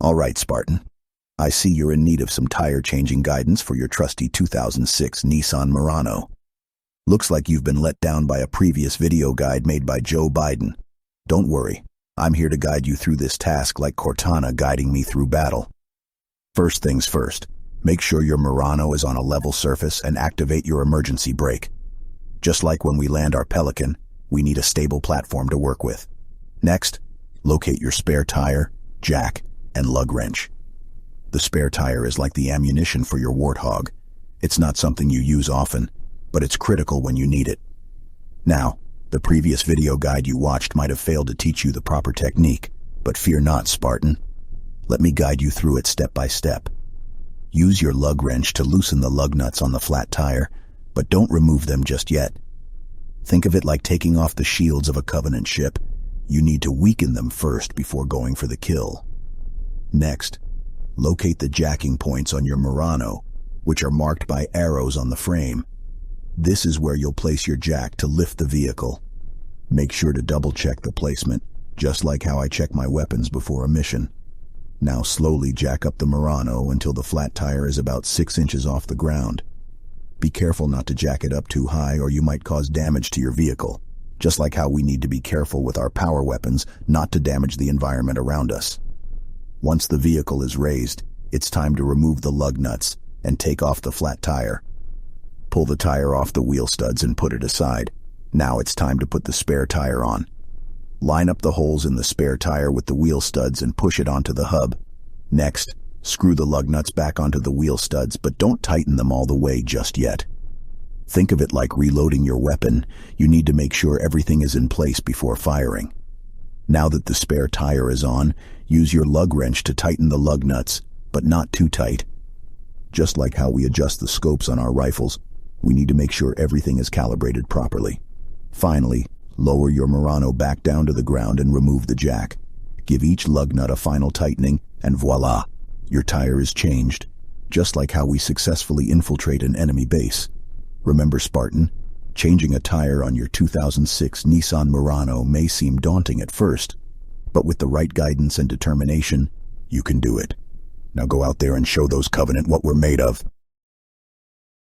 All right, Spartan. I see you're in need of some tire changing guidance for your trusty 2006 Nissan Murano. Looks like you've been let down by a previous video guide made by Joe Biden. Don't worry, I'm here to guide you through this task like Cortana guiding me through battle. First things first, make sure your Murano is on a level surface and activate your emergency brake. Just like when we land our Pelican, we need a stable platform to work with. Next, locate your spare tire, jack, and lug wrench. The spare tire is like the ammunition for your Warthog. It's not something you use often, but it's critical when you need it. Now, the previous video guide you watched might have failed to teach you the proper technique, but fear not, Spartan. Let me guide you through it step by step. Use your lug wrench to loosen the lug nuts on the flat tire, but don't remove them just yet. Think of it like taking off the shields of a Covenant ship. You need to weaken them first before going for the kill. Next, locate the jacking points on your Murano, which are marked by arrows on the frame. This is where you'll place your jack to lift the vehicle. Make sure to double-check the placement, just like how I check my weapons before a mission. Now slowly jack up the Murano until the flat tire is about 6 inches off the ground. Be careful not to jack it up too high or you might cause damage to your vehicle, just like how we need to be careful with our power weapons not to damage the environment around us. Once the vehicle is raised, it's time to remove the lug nuts and take off the flat tire. Pull the tire off the wheel studs and put it aside. Now it's time to put the spare tire on. Line up the holes in the spare tire with the wheel studs and push it onto the hub. Next, screw the lug nuts back onto the wheel studs, but don't tighten them all the way just yet. Think of it like reloading your weapon. You need to make sure everything is in place before firing. Now that the spare tire is on, use your lug wrench to tighten the lug nuts, but not too tight. Just like how we adjust the scopes on our rifles, we need to make sure everything is calibrated properly. Finally, lower your Murano back down to the ground and remove the jack. Give each lug nut a final tightening, and voila, your tire is changed, just like how we successfully infiltrate an enemy base. Remember, Spartan, changing a tire on your 2006 Nissan Murano may seem daunting at first, but with the right guidance and determination, you can do it. Now go out there and show those Covenant what we're made of.